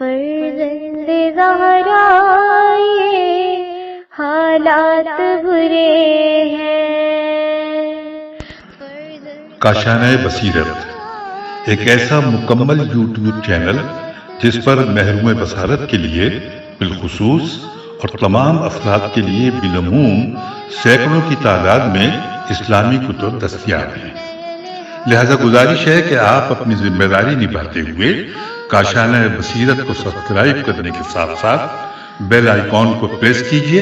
فرزند زہرا یہ حالات برے ہیں۔ کاشانۂ بصیرت ایک ایسا مکمل یوٹیوب چینل جس پر محروم بصارت کے لیے بالخصوص اور تمام افراد کے لیے بالعموم سینکڑوں کی تعداد میں اسلامی کتب دستیاب ہیں۔ لہذا گزارش ہے کہ آپ اپنی ذمہ داری نبھاتے ہوئے کاشانۂ بصیرت کو سبسکرائب کرنے کے ساتھ ساتھ بیل آئیکن کو پریس کیجیے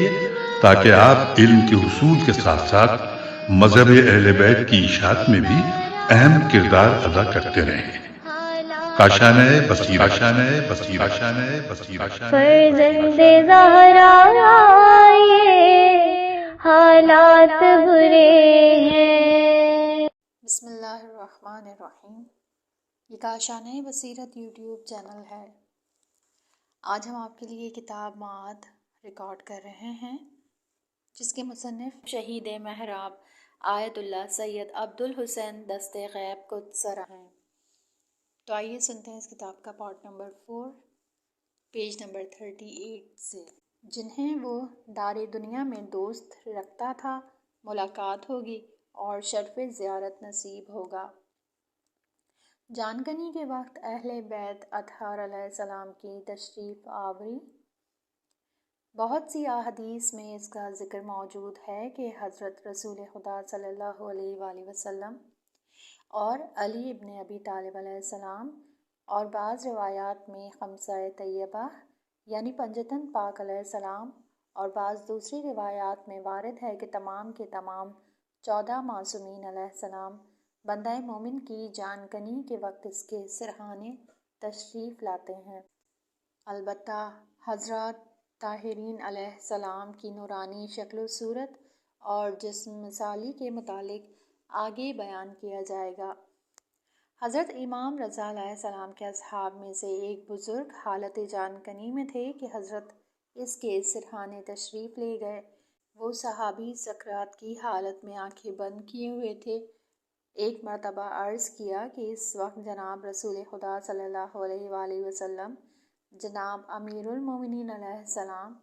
تاکہ آپ علم کے حصول کے ساتھ ساتھ مذہب اہل بیت کی اشاعت میں بھی اہم کردار ادا کرتے رہیں۔ کاشانۂ بصیرت، کاشانۂ بصیرت، کاشانۂ بصیرت۔ فرزند زہرا یہ حالات برے ہیں۔ بسم اللہ الرحمن الرحیم۔ یہ کاشانۂ بصیرت یوٹیوب چینل ہے۔ آج ہم آپ کے لیے کتاب معاد ریکارڈ کر رہے ہیں جس کے مصنف شہید محراب آیت اللہ سید عبدالحسین دست غیب قدس ہیں۔ تو آئیے سنتے ہیں اس کتاب کا پارٹ نمبر 4 پیج نمبر 38 سے۔ جنہیں وہ دار دنیا میں دوست رکھتا تھا ملاقات ہوگی اور شرف زیارت نصیب ہوگا۔ جانکنی کے وقت اہل بیت اطہار علیہ السلام کی تشریف آوری۔ بہت سی احادیث میں اس کا ذکر موجود ہے کہ حضرت رسول خدا صلی اللہ علیہ وآلہ وسلم اور علی ابن ابی طالب علیہ السلام، اور بعض روایات میں خمسہ طیبہ یعنی پنجتن پاک علیہ السلام، اور بعض دوسری روایات میں وارد ہے کہ تمام کے تمام 14 معصومین علیہ السلام بندہ مومن کی جانکنی کے وقت اس کے سرہانے تشریف لاتے ہیں۔ البتہ حضرات طاہرین علیہ السلام کی نورانی شکل و صورت اور جسم مثالی کے متعلق آگے بیان کیا جائے گا۔ حضرت امام رضا علیہ السلام کے اصحاب میں سے ایک بزرگ حالت جانکنی میں تھے کہ حضرت اس کے سرہانے تشریف لے گئے۔ وہ صحابی سکرات کی حالت میں آنکھیں بند کیے ہوئے تھے۔ ایک مرتبہ عرض کیا کہ اس وقت جناب رسول خدا صلی اللہ علیہ وآلہ وسلم، جناب امیر المومنین علیہ السلام،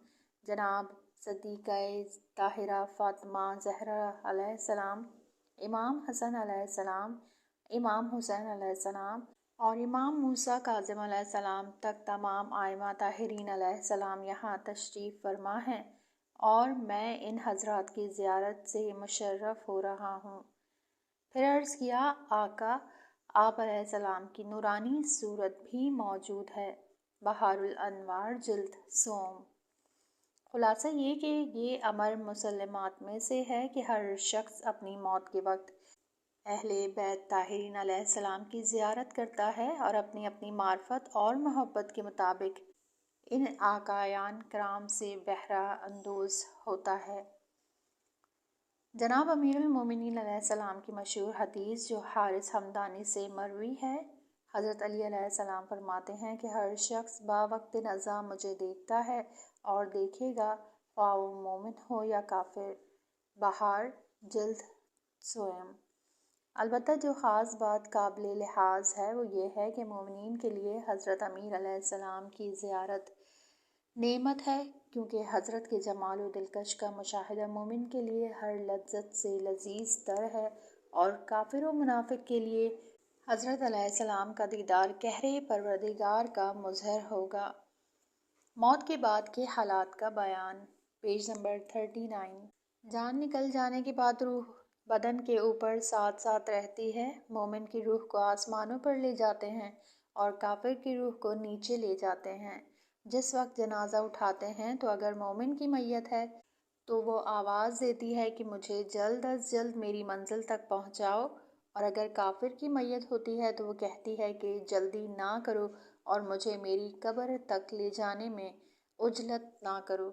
جناب صدیقہ طاہرہ فاطمہ زہرا علیہ السلام، امام حسن علیہ السلام، امام حسین علیہ السلام اور امام موسیٰ کاظم علیہ السلام تک تمام ائمہ طاہرین علیہ السلام یہاں تشریف فرما ہیں اور میں ان حضرات کی زیارت سے مشرف ہو رہا ہوں۔ پھر عرض کیا آقا آپ علیہ السلام کی نورانی صورت بھی موجود ہے۔ بہار الانوار جلد سوم۔ خلاصہ یہ کہ یہ امر مسلمات میں سے ہے کہ ہر شخص اپنی موت کے وقت اہل بیت طاہرین علیہ السلام کی زیارت کرتا ہے اور اپنی اپنی معرفت اور محبت کے مطابق ان آقایان کرام سے بہرہ اندوز ہوتا ہے۔ جناب امیر المومنین علیہ السلام کی مشہور حدیث جو حارث ہمدانی سے مروی ہے، حضرت علی علیہ السلام فرماتے ہیں کہ ہر شخص باوقت نزا مجھے دیکھتا ہے اور دیکھے گا، خواہ وہ مومن ہو یا کافر۔ بہار جلد سوم۔ البتہ جو خاص بات قابل لحاظ ہے وہ یہ ہے کہ مومنین کے لیے حضرت امیر علیہ السلام کی زیارت نعمت ہے، کیونکہ حضرت کے جمال و دلکش کا مشاہدہ مومن کے لیے ہر لذت سے لذیذ تر ہے، اور کافر و منافق کے لیے حضرت علیہ السلام کا دیدار قہر پروردگار کا مظہر ہوگا۔ موت کے بعد کے حالات کا بیان، پیج نمبر 39۔ جان نکل جانے کے بعد روح بدن کے اوپر ساتھ ساتھ رہتی ہے۔ مومن کی روح کو آسمانوں پر لے جاتے ہیں اور کافر کی روح کو نیچے لے جاتے ہیں۔ جس وقت جنازہ اٹھاتے ہیں تو اگر مومن کی میت ہے تو وہ آواز دیتی ہے کہ مجھے جلد از جلد میری منزل تک پہنچاؤ، اور اگر کافر کی میت ہوتی ہے تو وہ کہتی ہے کہ جلدی نہ کرو اور مجھے میری قبر تک لے جانے میں عجلت نہ کرو۔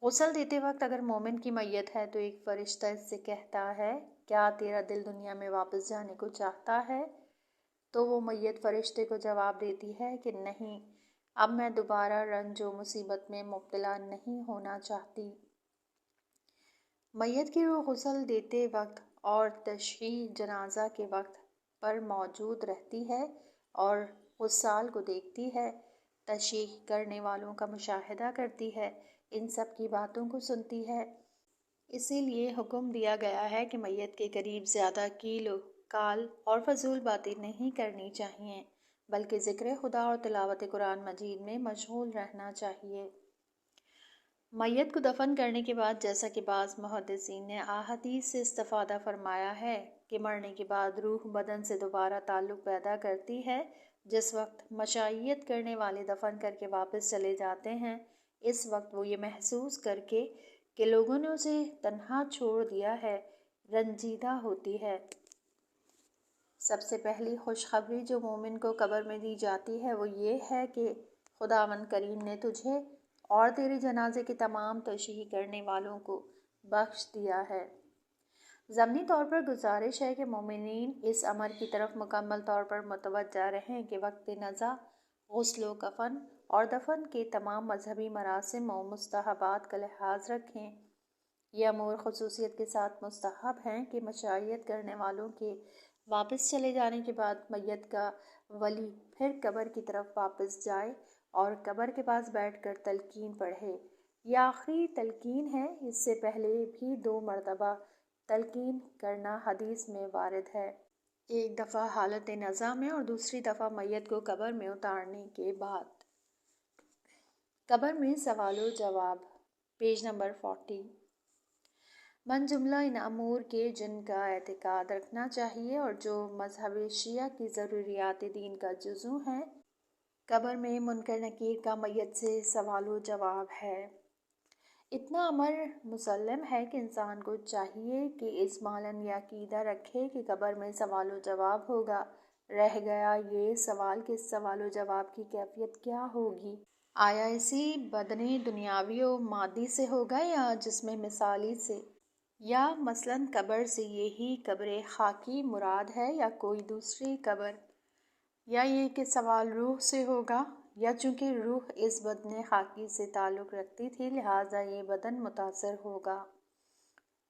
غسل دیتے وقت اگر مومن کی میت ہے تو ایک فرشتہ اس سے کہتا ہے کیا تیرا دل دنیا میں واپس جانے کو چاہتا ہے؟ تو وہ میت فرشتے کو جواب دیتی ہے کہ نہیں، اب میں دوبارہ رنج و مصیبت میں مبتلا نہیں ہونا چاہتی۔ میت کی روح غسل دیتے وقت اور تشییع جنازہ کے وقت پر موجود رہتی ہے اور غسال کو دیکھتی ہے۔ تشییع کرنے والوں کا مشاہدہ کرتی ہے، ان سب کی باتوں کو سنتی ہے۔ اسی لیے حکم دیا گیا ہے کہ میت کے قریب زیادہ کیل و کال اور فضول باتیں نہیں کرنی چاہیے، بلکہ ذکر خدا اور تلاوت قرآن مجید میں مشغول رہنا چاہیے۔ میت کو دفن کرنے کے بعد، جیسا کہ بعض محدثین نے احادیث سے استفادہ فرمایا ہے کہ مرنے کے بعد روح بدن سے دوبارہ تعلق پیدا کرتی ہے، جس وقت مشائیت کرنے والے دفن کر کے واپس چلے جاتے ہیں، اس وقت وہ یہ محسوس کر کے کہ لوگوں نے اسے تنہا چھوڑ دیا ہے، رنجیدہ ہوتی ہے۔ سب سے پہلی خوشخبری جو مومن کو قبر میں دی جاتی ہے وہ یہ ہے کہ خداوند کریم نے تجھے اور تیرے جنازے کے تمام تشییع کرنے والوں کو بخش دیا ہے۔ ضمنی طور پر گزارش ہے کہ مومنین اس امر کی طرف مکمل طور پر متوجہ رہیں کہ وقت نزا، غسل و کفن اور دفن کے تمام مذہبی مراسم و مستحبات کا لحاظ رکھیں۔ یہ امور خصوصیت کے ساتھ مستحب ہیں کہ مشائیت کرنے والوں کے واپس چلے جانے کے بعد میت کا ولی پھر قبر کی طرف واپس جائے اور قبر کے پاس بیٹھ کر تلقین پڑھے۔ یہ آخری تلقین ہے، اس سے پہلے بھی 2 مرتبہ تلقین کرنا حدیث میں وارد ہے، ایک دفعہ حالت نزا میں اور دوسری دفعہ میت کو قبر میں اتارنے کے بعد۔ قبر میں سوال و جواب، پیج نمبر 40۔ من جملہ ان امور کے جن کا اعتقاد رکھنا چاہیے اور جو مذہب شیعہ کی ضروریات دین کا جزو ہیں، قبر میں منکر نکیر کا میت سے سوال و جواب ہے۔ اتنا امر مسلم ہے کہ انسان کو چاہیے کہ اس مالن یہ عقیدہ رکھے کہ قبر میں سوال و جواب ہوگا۔ رہ گیا یہ سوال کہ اس سوال و جواب کی کیفیت کیا ہوگی؟ آیا اسی بدن دنیاوی و مادی سے ہوگا یا جسم مثالی سے؟ یا مثلاً قبر سے یہی قبر خاکی مراد ہے یا کوئی دوسری قبر؟ یا یہ کہ سوال روح سے ہوگا؟ یا چونکہ روح اس بدن خاکی سے تعلق رکھتی تھی لہٰذا یہ بدن متاثر ہوگا؟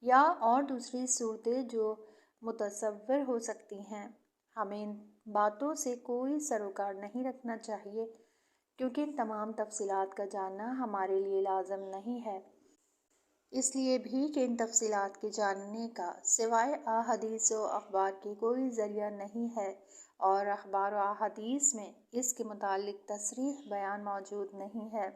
یا اور دوسری صورتیں جو متصور ہو سکتی ہیں؟ ہمیں ان باتوں سے کوئی سروکار نہیں رکھنا چاہیے، کیونکہ ان تمام تفصیلات کا جاننا ہمارے لیے لازم نہیں ہے، اس لیے بھی کہ ان تفصیلات کے جاننے کا سوائے احادیث و اخبار کے کوئی ذریعہ نہیں ہے، اور اخبار و احادیث میں اس کے متعلق تصریح بیان موجود نہیں ہے۔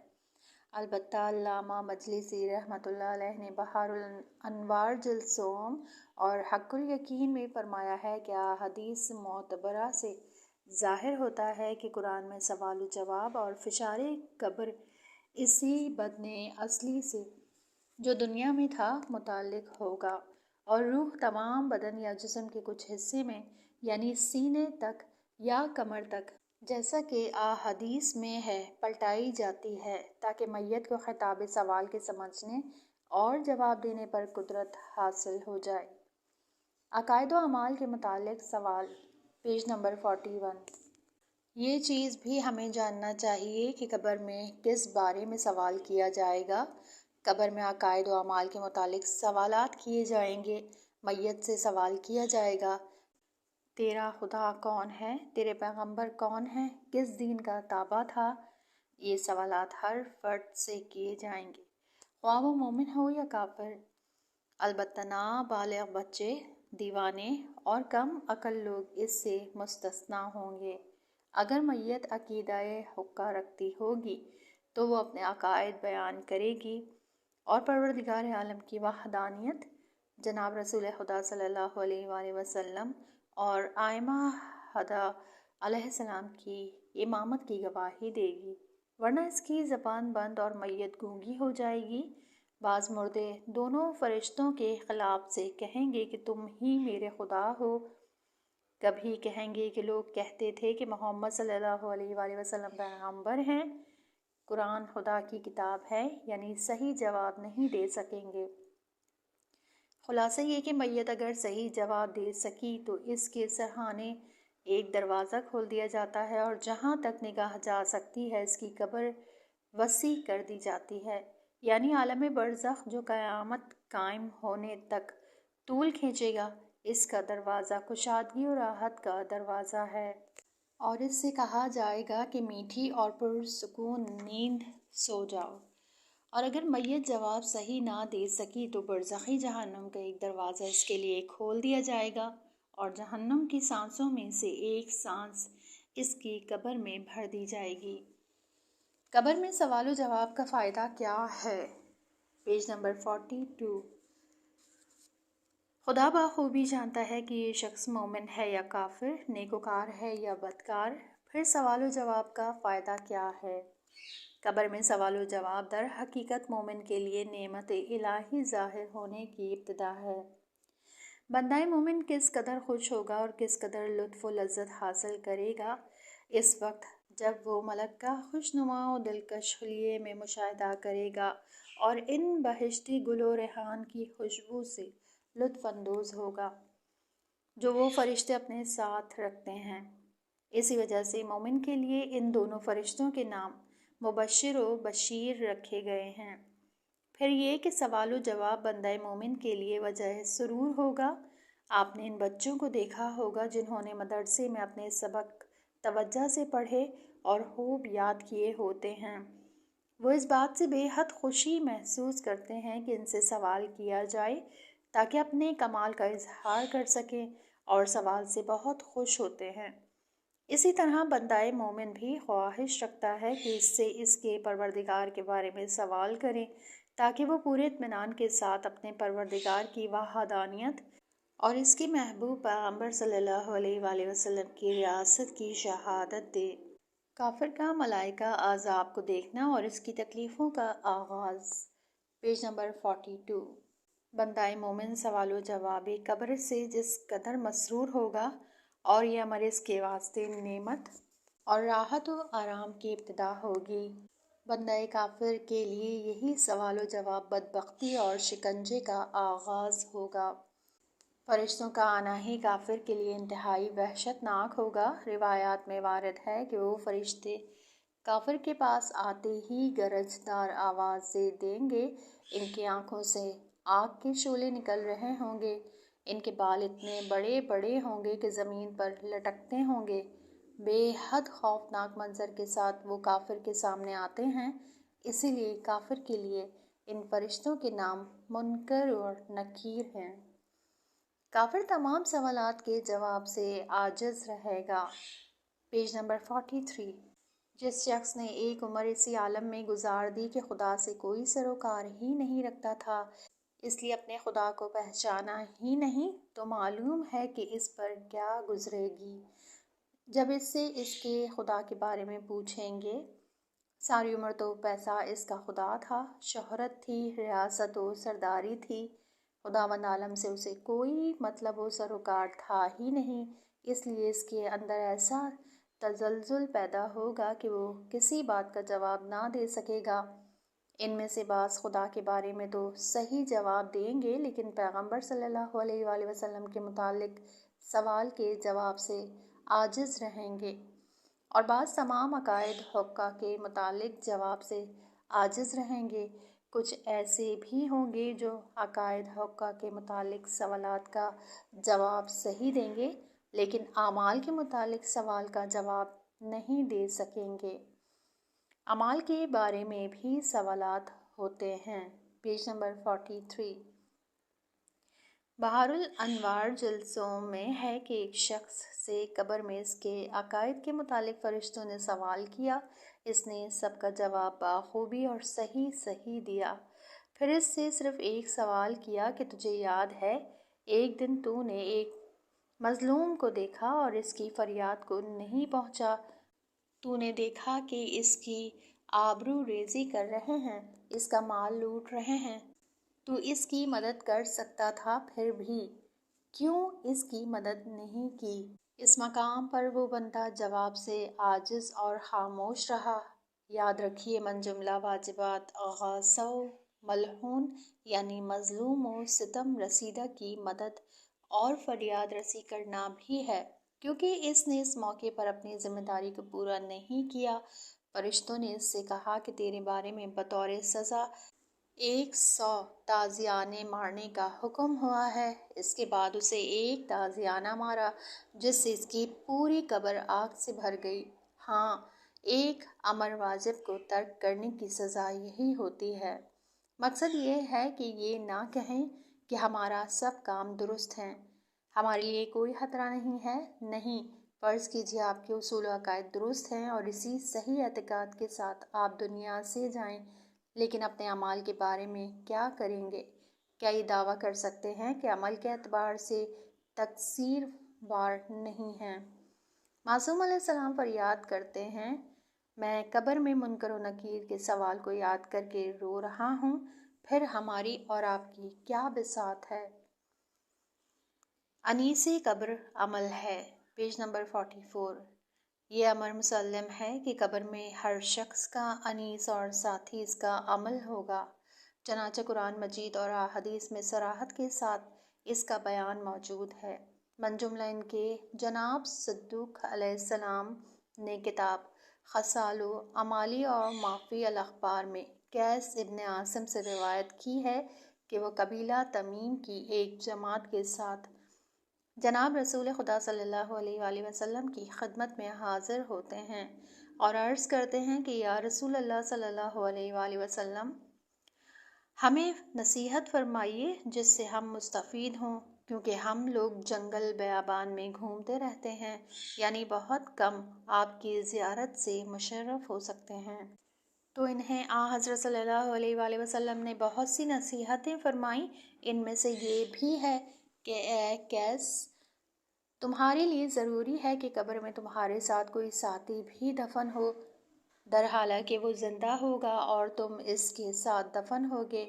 البتہ علامہ مجلسی رحمۃ اللہ علیہ نے بحار الانوار جلد 100 اور حق الیقین میں فرمایا ہے کہ احادیث معتبرہ سے ظاہر ہوتا ہے کہ قرآن میں سوال و جواب اور فشار قبر اسی بدن اصلی سے جو دنیا میں تھا متعلق ہوگا، اور روح تمام بدن یا جسم کے کچھ حصے میں یعنی سینے تک یا کمر تک، جیسا کہ احادیث میں ہے، پلٹائی جاتی ہے تاکہ میت کو خطاب سوال کے سمجھنے اور جواب دینے پر قدرت حاصل ہو جائے۔ عقائد و اعمال کے متعلق سوال، پیج نمبر 41۔ یہ چیز بھی ہمیں جاننا چاہیے کہ قبر میں کس بارے میں سوال کیا جائے گا۔ قبر میں عقائد و اعمال کے متعلق سوالات کیے جائیں گے۔ میت سے سوال کیا جائے گا، تیرا خدا کون ہے؟ تیرے پیغمبر کون ہیں؟ کس دین کا تابع تھا؟ یہ سوالات ہر فرد سے کیے جائیں گے، خواہ وہ مومن ہو یا کافر۔ البتہ نابالغ بچے، دیوانے اور کم عقل لوگ اس سے مستثنیٰ ہوں گے۔ اگر میت عقیدہ حقہ رکھتی ہوگی تو وہ اپنے عقائد بیان کرے گی اور پروردگار عالم کی وحدانیت، جناب رسول خدا صلی اللہ علیہ وآلہ وسلم اور ائمہ ہدیٰ علیہ السلام کی امامت کی گواہی دے گی، ورنہ اس کی زبان بند اور میت گونگی ہو جائے گی۔ بعض مردے دونوں فرشتوں کے خلاب سے کہیں گے کہ تم ہی میرے خدا ہو، کبھی کہیں گے کہ لوگ کہتے تھے کہ محمد صلی اللہ علیہ وآلہ وسلم پیغمبر ہیں، قرآن خدا کی کتاب ہے، یعنی صحیح جواب نہیں دے سکیں گے۔ خلاصہ یہ کہ میت اگر صحیح جواب دے سکی تو اس کے سرہانے ایک دروازہ کھول دیا جاتا ہے اور جہاں تک نگاہ جا سکتی ہے اس کی قبر وسیع کر دی جاتی ہے، یعنی عالم برزخ جو قیامت قائم ہونے تک طول کھینچے گا، اس کا دروازہ کشادگی اور راحت کا دروازہ ہے۔ اور اس سے کہا جائے گا کہ میٹھی اور پرسکون نیند سو جاؤ۔ اور اگر میت جواب صحیح نہ دے سکی تو برزخی جہنم کا ایک دروازہ اس کے لیے کھول دیا جائے گا اور جہنم کی سانسوں میں سے ایک سانس اس کی قبر میں بھر دی جائے گی۔ قبر میں سوال و جواب کا فائدہ کیا ہے؟ Page number 42۔ خدا بخوبی جانتا ہے کہ یہ شخص مومن ہے یا کافر، نیکوکار ہے یا بدکار، پھر سوال و جواب کا فائدہ کیا ہے؟ قبر میں سوال و جواب در حقیقت مومن کے لیے نعمت الہی ظاہر ہونے کی ابتدا ہے۔ بندہ مومن کس قدر خوش ہوگا اور کس قدر لطف و لذت حاصل کرے گا اس وقت جب وہ ملک کا خوشنما و دلکش حلیے میں مشاہدہ کرے گا اور ان بہشتی گل و ریحان کی خوشبو سے لطف اندوز ہوگا جو وہ فرشتے اپنے ساتھ رکھتے ہیں۔ اسی وجہ سے مومن کے لیے ان دونوں فرشتوں کے نام مبشر و بشیر رکھے گئے ہیں۔ پھر یہ کہ سوال و جواب بندہ مومن کے لیے وجہ سرور ہوگا۔ آپ نے ان بچوں کو دیکھا ہوگا جنہوں نے مدرسے میں اپنے سبق توجہ سے پڑھے اور خوب یاد کیے ہوتے ہیں۔ وہ اس بات سے بے حد خوشی محسوس کرتے ہیں کہ ان سے سوال کیا جائے تاکہ اپنے کمال کا اظہار کر سکیں اور سوال سے بہت خوش ہوتے ہیں۔ اسی طرح بندہ مومن بھی خواہش رکھتا ہے کہ اس سے اس کے پروردگار کے بارے میں سوال کریں تاکہ وہ پورے اطمینان کے ساتھ اپنے پروردگار کی وحدانیت اور اس کے محبوب پیغمبر صلی اللہ علیہ وآلہ وسلم کی ریاست کی شہادت دے۔ کافر کا ملائکہ عذاب کو دیکھنا اور اس کی تکلیفوں کا آغاز، پیج نمبر 42۔ بندہ مومن سوال و جواب قبر سے جس قدر مسرور ہوگا اور یہ امر اس کے واسطے نعمت اور راحت و آرام کی ابتدا ہوگی، بندہ کافر کے لیے یہی سوال و جواب بدبختی اور شکنجے کا آغاز ہوگا۔ فرشتوں کا آنا ہی کافر کے لیے انتہائی وحشت ناک ہوگا۔ روایات میں وارد ہے کہ وہ فرشتے کافر کے پاس آتے ہی گرجدار آواز سے دیں گے، ان کی آنکھوں سے آگ کے شعلے نکل رہے ہوں گے، ان کے بال اتنے بڑے بڑے ہوں گے کہ زمین پر لٹکتے ہوں گے۔ بے حد خوفناک منظر کے ساتھ وہ کافر کے سامنے آتے ہیں، اسی لیے کافر کے لیے ان فرشتوں کے نام منکر اور نکیر ہیں۔ کافر تمام سوالات کے جواب سے عاجز رہے گا، پیج نمبر 43۔ جس شخص نے ایک عمر اسی عالم میں گزار دی کہ خدا سے کوئی سروکار ہی نہیں رکھتا تھا، اس لیے اپنے خدا کو پہچانا ہی نہیں، تو معلوم ہے کہ اس پر کیا گزرے گی جب اس سے اس کے خدا کے بارے میں پوچھیں گے۔ ساری عمر تو پیسہ اس کا خدا تھا، شہرت تھی، ریاست و سرداری تھی، خداوند عالم سے اسے کوئی مطلب و سروکار تھا ہی نہیں، اس لیے اس کے اندر ایسا تزلزل پیدا ہوگا کہ وہ کسی بات کا جواب نہ دے سکے گا۔ ان میں سے بعض خدا کے بارے میں تو صحیح جواب دیں گے لیکن پیغمبر صلی اللہ علیہ وآلہ وسلم کے متعلق سوال کے جواب سے عاجز رہیں گے، اور بعض تمام عقائد حقہ کے متعلق جواب سے عاجز رہیں گے۔ کچھ ایسے بھی ہوں گے جو عقائد حقہ کے متعلق سوالات کا جواب صحیح دیں گے لیکن اعمال کے متعلق سوال کا جواب نہیں دے سکیں گے۔ اعمال کے بارے میں بھی سوالات ہوتے ہیں، پیج نمبر 43۔ بحر الانوار جلسوں میں ہے کہ ایک شخص سے قبر میں اس کے عقائد کے متعلق فرشتوں نے سوال کیا، اس نے سب کا جواب بخوبی اور صحیح دیا۔ پھر اس سے صرف ایک سوال کیا کہ تجھے یاد ہے ایک دن تو نے ایک مظلوم کو دیکھا اور اس کی فریاد کو نہیں پہنچا، تو نے دیکھا کہ اس کی آبرو ریزی کر رہے ہیں، اس کا مال لوٹ رہے ہیں، تو اس کی مدد کر سکتا تھا، پھر بھی کیوں اس کی مدد نہیں کی؟ اس مقام پر وہ بندہ جواب سے عاجز اور خاموش رہا۔ یاد رکھیے من جملہ واجبات آغاز سو ملعون یعنی مظلوم و ستم رسیدہ کی مدد اور فریاد رسی کرنا بھی ہے، کیونکہ اس نے اس موقع پر اپنی ذمہ داری کو پورا نہیں کیا۔ فرشتوں نے اس سے کہا کہ تیرے بارے میں بطور سزا 100 تازیانے مارنے کا حکم ہوا ہے۔ اس کے بعد اسے ایک تازیانہ مارا جس سے اس کی پوری قبر آگ سے بھر گئی۔ ہاں، ایک امر واجب کو ترک کرنے کی سزا یہی ہوتی ہے۔ مقصد یہ ہے کہ یہ نہ کہیں کہ ہمارا سب کام درست ہیں، ہمارے لیے کوئی خطرہ نہیں ہے۔ نہیں، فرض کیجیے آپ کے اصول و عقائد درست ہیں اور اسی صحیح اعتقاد کے ساتھ آپ دنیا سے جائیں، لیکن اپنے اعمال کے بارے میں کیا کریں گے؟ کیا یہ دعویٰ کر سکتے ہیں کہ عمل کے اعتبار سے تقصیر وار نہیں ہیں؟ معصوم علیہ السلام فریاد کرتے ہیں، میں قبر میں منکر و نکیر کے سوال کو یاد کر کے رو رہا ہوں، پھر ہماری اور آپ کی کیا بساط ہے؟ انیس قبر عمل ہے، پیج نمبر 44۔ یہ امر مسلم ہے کہ قبر میں ہر شخص کا انیس اور ساتھ ہی اس کا عمل ہوگا۔ چنانچہ قرآن مجید اور احادیث میں صراحت کے ساتھ اس کا بیان موجود ہے۔ من جملہ ان کے جناب صدوق علیہ السلام نے کتاب خصال و اعمالی اور معافی الاخبار میں قیس ابن عاصم سے روایت کی ہے کہ وہ قبیلہ تمیم کی ایک جماعت کے ساتھ جناب رسول خدا صلی اللہ علیہ وآلہ وسلم کی خدمت میں حاضر ہوتے ہیں اور عرض کرتے ہیں کہ یا رسول اللہ صلی اللہ علیہ وآلہ وسلم، ہمیں نصیحت فرمائیے جس سے ہم مستفید ہوں، کیونکہ ہم لوگ جنگل بیابان میں گھومتے رہتے ہیں، یعنی بہت کم آپ کی زیارت سے مشرف ہو سکتے ہیں۔ تو انہیں حضرت صلی اللہ علیہ وآلہ وسلم نے بہت سی نصیحتیں فرمائیں۔ ان میں سے یہ بھی ہے کہ اے قیس، تمہارے لیے ضروری ہے کہ قبر میں تمہارے ساتھ کوئی ساتھی بھی دفن ہو، درحالہ کہ وہ زندہ ہوگا اور تم اس کے ساتھ دفن ہوگے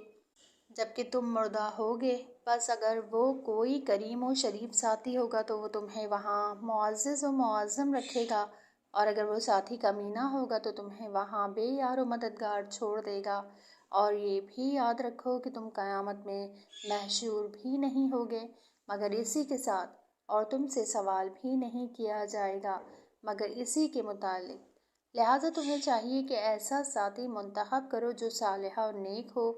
جبکہ تم مردہ ہوگے۔ بس اگر وہ کوئی کریم و شریف ساتھی ہوگا تو وہ تمہیں وہاں معزز و معظم رکھے گا، اور اگر وہ ساتھی کمینہ ہوگا تو تمہیں وہاں بے یار و مددگار چھوڑ دے گا۔ اور یہ بھی یاد رکھو کہ تم قیامت میں محشور بھی نہیں ہوگے مگر اسی کے ساتھ، اور تم سے سوال بھی نہیں کیا جائے گا مگر اسی کے متعلق۔ لہٰذا تمہیں چاہیے کہ ایسا ساتھی منتخب کرو جو صالح اور نیک ہو،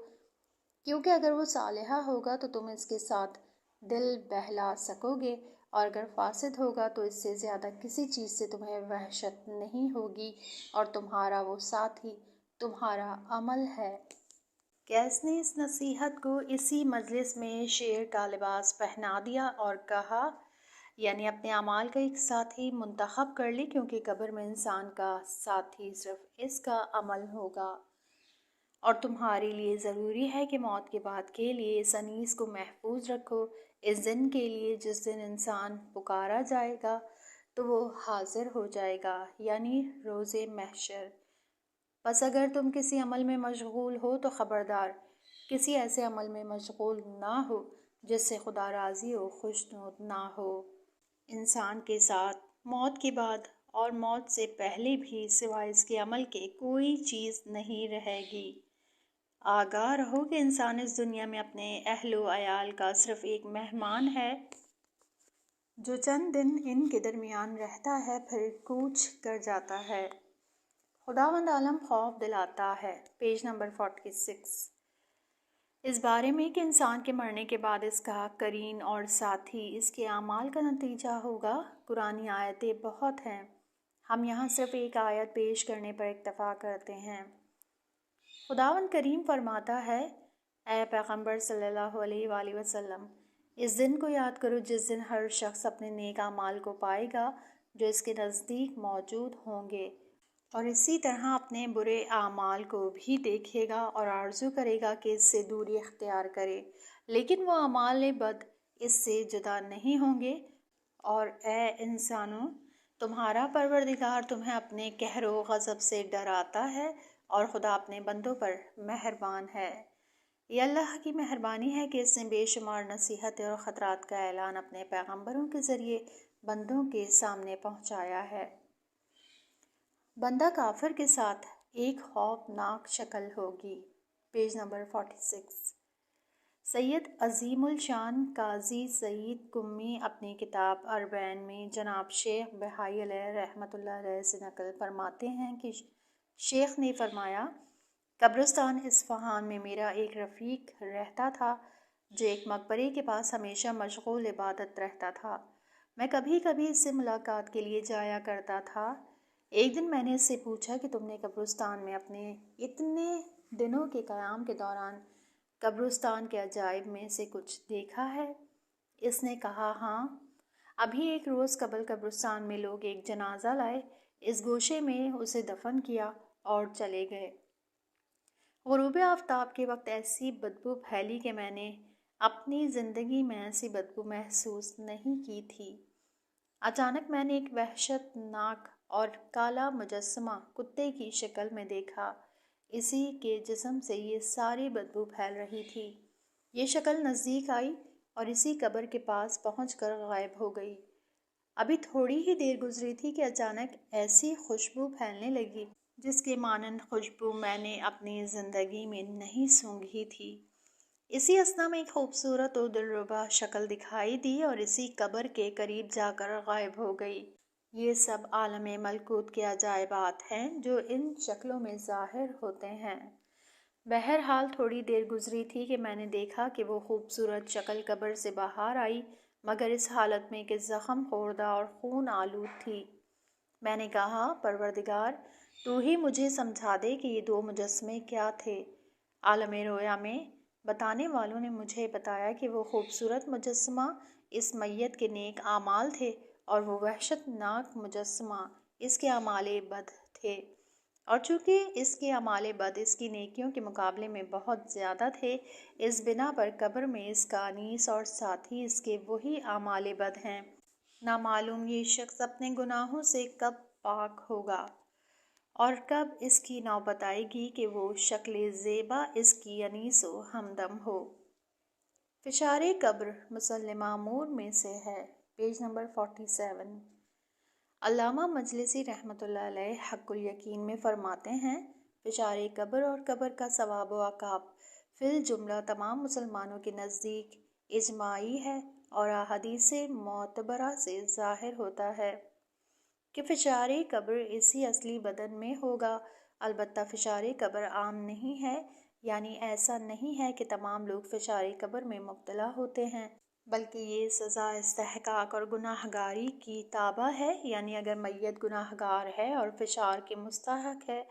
کیونکہ اگر وہ صالحہ ہوگا تو تم اس کے ساتھ دل بہلا سکو گے، اور اگر فاسد ہوگا تو اس سے زیادہ کسی چیز سے تمہیں وحشت نہیں ہوگی، اور تمہارا وہ ساتھی تمہارا عمل ہے۔ قیس نے اس نصیحت کو اسی مجلس میں شیر کا لباس پہنا دیا اور کہا، یعنی اپنے اعمال کا ایک ساتھی منتخب کر لی، کیونکہ قبر میں انسان کا ساتھی صرف اس کا عمل ہوگا، اور تمہارے لیے ضروری ہے کہ موت کے بعد کے لیے اس انیس کو محفوظ رکھو، اس دن کے لیے جس دن انسان پکارا جائے گا تو وہ حاضر ہو جائے گا، یعنی روز محشر۔ بس اگر تم کسی عمل میں مشغول ہو تو خبردار کسی ایسے عمل میں مشغول نہ ہو جس سے خدا راضی و خوشنود نہ ہو۔ انسان کے ساتھ موت کے بعد اور موت سے پہلے بھی سوائے اس کے عمل کے کوئی چیز نہیں رہے گی۔ آگاہ رہو کہ انسان اس دنیا میں اپنے اہل و عیال کا صرف ایک مہمان ہے جو چند دن ان کے درمیان رہتا ہے پھر کوچ کر جاتا ہے۔ خداوند عالم خوف دلاتا ہے، پیج نمبر 46، اس بارے میں کہ انسان کے مرنے کے بعد اس کا قرین اور ساتھی اس کے اعمال کا نتیجہ ہوگا۔ قرآنی آیتیں بہت ہیں، ہم یہاں صرف ایک آیت پیش کرنے پر اکتفا کرتے ہیں۔ خداوند کریم فرماتا ہے، اے پیغمبر صلی اللہ علیہ وآلہ وسلم، اس دن کو یاد کرو جس دن ہر شخص اپنے نیک اعمال کو پائے گا جو اس کے نزدیک موجود ہوں گے، اور اسی طرح اپنے برے اعمال کو بھی دیکھے گا اور آرزو کرے گا کہ اس سے دوری اختیار کرے، لیکن وہ اعمال بد اس سے جدا نہیں ہوں گے۔ اور اے انسانوں، تمہارا پروردگار تمہیں اپنے قہر و غضب سے ڈراتا ہے، اور خدا اپنے بندوں پر مہربان ہے۔ یہ اللہ کی مہربانی ہے کہ اس نے بے شمار نصیحتیں اور خطرات کا اعلان اپنے پیغمبروں کے ذریعے بندوں کے سامنے پہنچایا ہے۔ بندہ کافر کے ساتھ ایک خوفناک شکل ہوگی، پیج نمبر 46۔ سید عظیم الشان قاضی سعید قمی اپنی کتاب اربعین میں جناب شیخ بہائی علیہ رحمۃ اللہ علیہ سے نقل فرماتے ہیں کہ شیخ نے فرمایا، قبرستان اصفہان میں میرا ایک رفیق رہتا تھا جو ایک مقبرے کے پاس ہمیشہ مشغول عبادت رہتا تھا۔ میں کبھی کبھی اس سے ملاقات کے لیے جایا کرتا تھا۔ ایک دن میں نے اس سے پوچھا کہ تم نے قبرستان میں اپنے اتنے دنوں کے قیام کے دوران قبرستان کے عجائب میں سے کچھ دیکھا ہے؟ اس نے کہا ہاں، ابھی ایک روز قبل قبرستان میں لوگ ایک جنازہ لائے، اس گوشے میں اسے دفن کیا اور چلے گئے۔ غروب آفتاب کے وقت ایسی بدبو پھیلی کہ میں نے اپنی زندگی میں ایسی بدبو محسوس نہیں کی تھی۔ اچانک میں نے ایک وحشت ناک اور کالا مجسمہ کتے کی شکل میں دیکھا۔ اسی کے جسم سے یہ ساری بدبو پھیل رہی تھی۔ یہ شکل نزدیک آئی اور اسی قبر کے پاس پہنچ کر غائب ہو گئی۔ ابھی تھوڑی ہی دیر گزری تھی کہ اچانک ایسی خوشبو پھیلنے لگی جس کے مانند خوشبو میں نے اپنی زندگی میں نہیں سونگھی تھی۔ اسی اثنا میں ایک خوبصورت و دلربا شکل دکھائی دی اور اسی قبر کے قریب جا کر غائب ہو گئی۔ یہ سب عالم ملکوت کے عجائبات ہیں جو ان شکلوں میں ظاہر ہوتے ہیں۔ بہرحال تھوڑی دیر گزری تھی کہ میں نے دیکھا کہ وہ خوبصورت شکل قبر سے باہر آئی، مگر اس حالت میں کہ زخم خوردہ اور خون آلود تھی۔ میں نے کہا پروردگار، تو ہی مجھے سمجھا دے کہ یہ دو مجسمے کیا تھے۔ عالم رویا میں بتانے والوں نے مجھے بتایا کہ وہ خوبصورت مجسمہ اس میت کے نیک اعمال تھے اور وہ وحشت ناک مجسمہ اس کے اعمال بد تھے، اور چونکہ اس کے اعمال بد اس کی نیکیوں کے مقابلے میں بہت زیادہ تھے، اس بنا پر قبر میں اس کا انیس اور ساتھی اس کے وہی اعمال بد ہیں۔ نامعلوم یہ شخص اپنے گناہوں سے کب پاک ہوگا اور کب اس کی نوبت آئے گی کہ وہ شکل زیبا اس کی انیس و ہمدم ہو۔ فشار قبر مسلم معمور میں سے ہے، پیج نمبر 47۔ علامہ مجلسی رحمۃ اللہ علیہ حق الیقین میں فرماتے ہیں، فشار قبر اور قبر کا ثواب و عقاب فی الجملہ تمام مسلمانوں کے نزدیک اجماعی ہے اور احادیث معتبرہ سے ظاہر ہوتا ہے کہ فشار قبر اسی اصلی بدن میں ہوگا۔ البتہ فشار قبر عام نہیں ہے، یعنی ایسا نہیں ہے کہ تمام لوگ فشار قبر میں مبتلا ہوتے ہیں، بلکہ یہ سزا استحقاق اور گناہ گاری کی تابع ہے، یعنی اگر میت گناہ گار ہے اور فشار کے مستحق ہے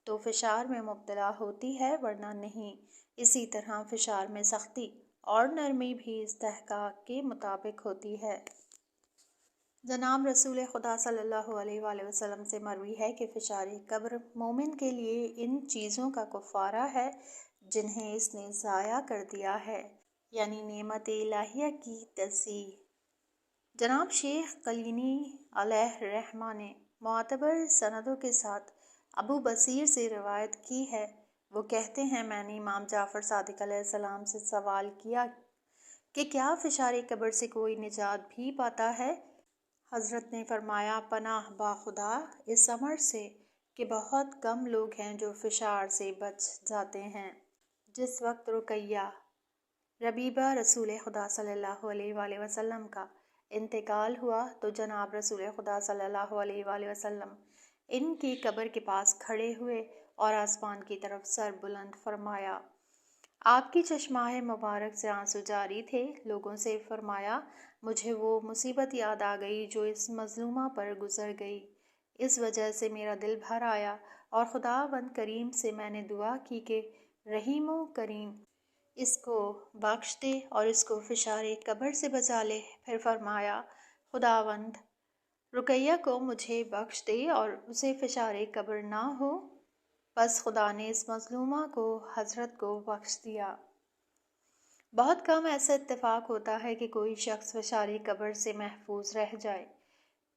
تو فشار میں مبتلا ہوتی ہے، ورنہ نہیں۔ اسی طرح فشار میں سختی اور نرمی بھی استحقاق کے مطابق ہوتی ہے۔ جناب رسول خدا صلی اللہ علیہ وآلہ وسلم سے مروی ہے کہ فشار قبر مومن کے لیے ان چیزوں کا کفارہ ہے جنہیں اس نے ضائع کر دیا ہے، یعنی نعمت الہیہ کی تضییع۔ جناب شیخ قلینی علیہ رحمہ نے معتبر سندوں کے ساتھ ابو بصیر سے روایت کی ہے۔ وہ کہتے ہیں، میں نے امام جعفر صادق علیہ السلام سے سوال کیا کہ کیا فشار قبر سے کوئی نجات بھی پاتا ہے؟ حضرت نے فرمایا، پناہ با خدا اس امر سے کہ بہت کم لوگ ہیں جو فشار سے بچ جاتے ہیں۔ جس وقت رقیہ ربیبہ رسول خدا صلی اللہ علیہ وآلہ وسلم کا انتقال ہوا تو جناب رسول خدا صلی اللہ علیہ وآلہ وسلم ان کی قبر کے پاس کھڑے ہوئے اور آسمان کی طرف سر بلند فرمایا۔ آپ کی چشمائے مبارک سے آنسو جاری تھے۔ لوگوں سے فرمایا، مجھے وہ مصیبت یاد آ گئی جو اس مظلومہ پر گزر گئی، اس وجہ سے میرا دل بھر آیا اور خداوند کریم سے میں نے دعا کی کہ رحیم و کریم اس کو بخش دے اور اس کو فشار قبر سے بچا لے۔ پھر فرمایا، خداوند رقیہ کو مجھے بخش دے اور اسے فشار قبر نہ ہو۔ بس خدا نے اس مظلومہ کو حضرت کو بخش دیا۔ بہت کم ایسا اتفاق ہوتا ہے کہ کوئی شخص فشار قبر سے محفوظ رہ جائے،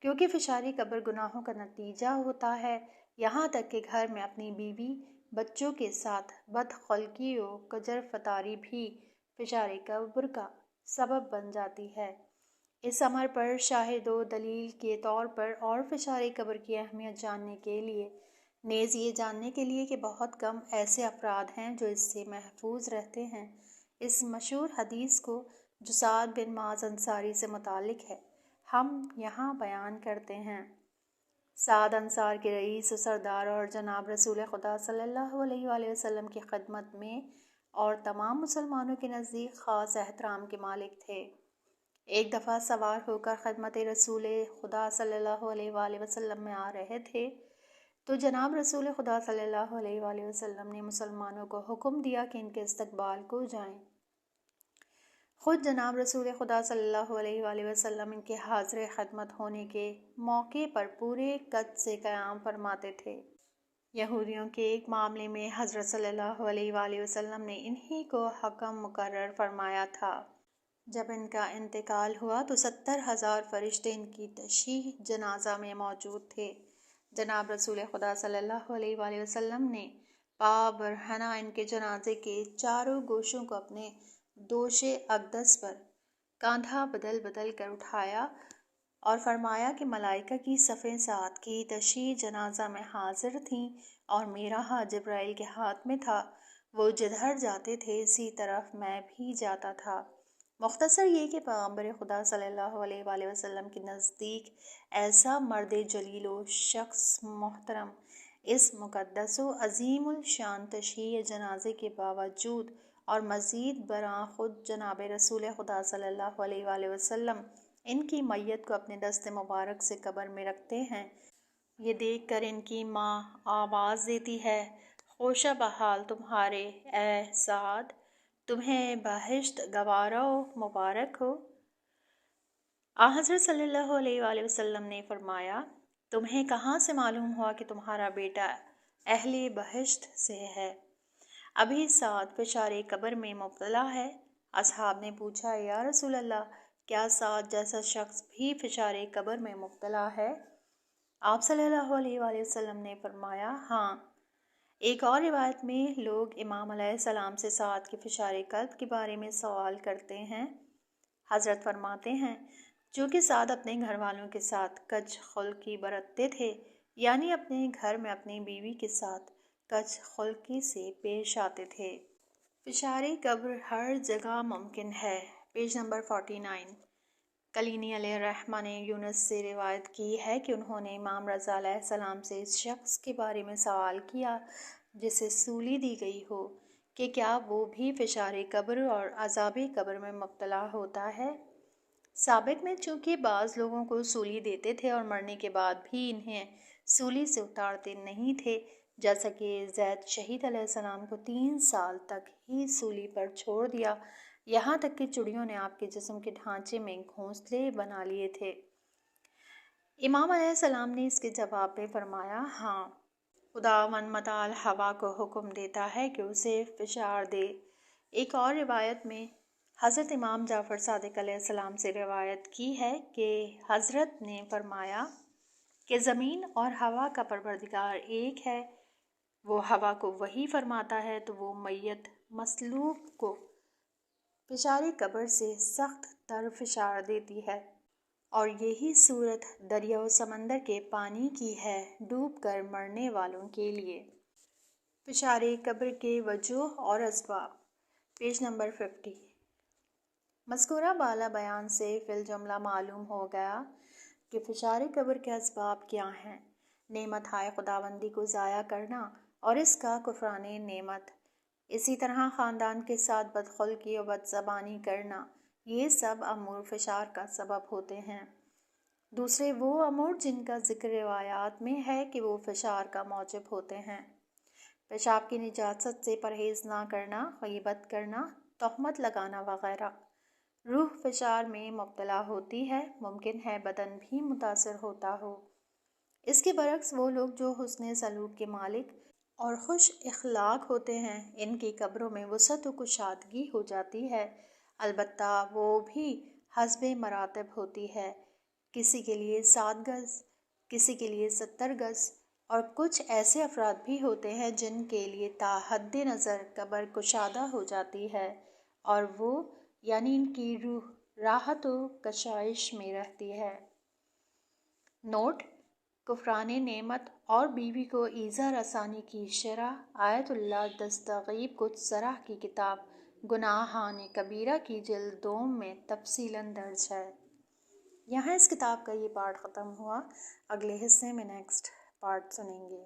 کیونکہ فشار قبر گناہوں کا نتیجہ ہوتا ہے، یہاں تک کہ گھر میں اپنی بیوی بچوں کے ساتھ بدخلقی و کجر فتاری بھی فشار قبر کا سبب بن جاتی ہے۔ اس امر پر شاہد و دلیل کے طور پر اور فشار قبر کی اہمیت جاننے کے لیے، نیز یہ جاننے کے لیے کہ بہت کم ایسے افراد ہیں جو اس سے محفوظ رہتے ہیں، اس مشہور حدیث کو جو سعد بن معاذ انصاری سے متعلق ہے، ہم یہاں بیان کرتے ہیں۔ سعد انصار کے رئیس و سردار اور جناب رسول خدا صلی اللہ علیہ وآلہ وسلم کی خدمت میں اور تمام مسلمانوں کے نزدیک خاص احترام کے مالک تھے۔ ایک دفعہ سوار ہو کر خدمت رسول خدا صلی اللہ علیہ وآلہ وسلم میں آ رہے تھے تو جناب رسول خدا صلی اللہ علیہ وآلہ وسلم نے مسلمانوں کو حکم دیا کہ ان کے استقبال کو جائیں۔ خود جناب رسول خدا صلی اللہ علیہ وآلہ وسلم ان کے حاضر خدمت ہونے کے موقع پر پورے قد سے قیام فرماتے تھے۔ یہودیوں کے ایک معاملے میں حضرت صلی اللہ علیہ وآلہ وسلم نے انہی کو حکم مقرر فرمایا تھا۔ جب ان کا انتقال ہوا تو 70,000 فرشتے ان کی تشییع جنازہ میں موجود تھے۔ جناب رسول خدا صلی اللہ علیہ وآلہ وسلم نے پا برہنہ ان کے جنازے کے چاروں گوشوں کو اپنے دوش اقدس پر کاندھا بدل بدل کر اٹھایا اور فرمایا کہ ملائکہ کی صفیں سات کی تشییع جنازہ میں حاضر تھیں اور میرا ہاتھ جبرائیل کے ہاتھ میں تھا، وہ جدھر جاتے تھے اسی طرف میں بھی جاتا تھا۔ مختصر یہ کہ پیغمبر خدا صلی اللہ علیہ وآلہ وسلم کے نزدیک ایسا مرد جلیل و شخص محترم اس مقدس و عظیم الشان تشییع جنازے کے باوجود اور مزید برآں خود جناب رسول خدا صلی اللہ علیہ وآلہ وسلم ان کی میت کو اپنے دست مبارک سے قبر میں رکھتے ہیں، یہ دیکھ کر ان کی ماں آواز دیتی ہے، خوشا بحال تمہارے اے سعد، تمہیں بہشت گوارا و مبارک ہو۔ حضرت صلی اللہ علیہ وآلہ وسلم نے فرمایا، تمہیں کہاں سے معلوم ہوا کہ تمہارا بیٹا اہل بہشت سے ہے؟ ابھی سعد فشار قبر میں مبتلا ہے۔ اصحاب نے پوچھا، یا رسول اللہ، کیا سعد جیسا شخص بھی فشار قبر میں مبتلا ہے؟ آپ صلی اللہ علیہ وآلہ وسلم نے فرمایا، ہاں۔ ایک اور روایت میں لوگ امام علیہ السلام سے سعد کے فشار قلب کے بارے میں سوال کرتے ہیں۔ حضرت فرماتے ہیں، چونکہ سعد اپنے گھر والوں کے ساتھ کج خلقی برتتے تھے، یعنی اپنے گھر میں اپنی بیوی کے ساتھ کج خلقی سے پیش آتے تھے۔ فشار قبر ہر جگہ ممکن ہے۔ Page number 49۔ کلینی علیہ الرحمہ نے یونس سے روایت کی ہے کہ انہوں نے امام رضا علیہ السلام سے اس شخص کے بارے میں سوال کیا جسے سولی دی گئی ہو کہ کیا وہ بھی فشار قبر اور عذاب قبر میں مبتلا ہوتا ہے؟ ثابت میں چونکہ بعض لوگوں کو سولی دیتے تھے اور مرنے کے بعد بھی انہیں سولی سے اتارتے نہیں تھے، جیسا کہ زید شہید علیہ السلام کو 3 سال تک ہی سولی پر چھوڑ دیا، یہاں تک کہ چڑیوں نے آپ کے جسم کے ڈھانچے میں گھونسلے بنا لیے تھے۔ امام علیہ السلام نے اس کے جواب میں فرمایا، ہاں، خداوند متعال ہوا کو حکم دیتا ہے کہ اسے فشار دے۔ ایک اور روایت میں حضرت امام جعفر صادق علیہ السلام سے روایت کی ہے کہ حضرت نے فرمایا کہ زمین اور ہوا کا پروردگار ایک ہے، وہ ہوا کو وحی فرماتا ہے تو وہ میت مصلوب کو فشار قبر سے سخت تر فشار دیتی ہے، اور یہی صورت دریا و سمندر کے پانی کی ہے ڈوب کر مرنے والوں کے لیے۔ فشار قبر کے وجوہ اور اسباب، پیج نمبر 50۔ مذکورہ بالا بیان سے فی الجملہ معلوم ہو گیا کہ فشار قبر کے اسباب کیا ہیں۔ نعمت ہائے خداوندی کو ضائع کرنا اور اس کا کفران نعمت، اسی طرح خاندان کے ساتھ بدخلقی و بدزبانی کرنا، یہ سب امور فشار کا سبب ہوتے ہیں۔ دوسرے وہ امور جن کا ذکر روایات میں ہے کہ وہ فشار کا موجب ہوتے ہیں، پیشاب کی نجاست سے پرہیز نہ کرنا، غیبت کرنا، تہمت لگانا وغیرہ۔ روح فشار میں مبتلا ہوتی ہے، ممکن ہے بدن بھی متاثر ہوتا ہو۔ اس کے برعکس وہ لوگ جو حسن سلوک کے مالک اور خوش اخلاق ہوتے ہیں، ان کی قبروں میں وسعت و کشادگی ہو جاتی ہے، البتہ وہ بھی حسب مراتب ہوتی ہے، کسی کے لیے 7 گز، کسی کے لیے 70 گز، اور کچھ ایسے افراد بھی ہوتے ہیں جن کے لیے تا حد نظر قبر کشادہ ہو جاتی ہے، اور وہ یعنی ان کی روح راحت و کشائش میں رہتی ہے۔ نوٹ: کفران نعمت اور بیوی کو ایذا رسانی کی شرح آیت اللہ دستغیب قدسرہ کی کتاب گناہان کبیرہ کی جلد 2 میں تفصیلاً درج ہے۔ یہاں اس کتاب کا یہ پارٹ ختم ہوا، اگلے حصے میں نیکسٹ پارٹ سنیں گے۔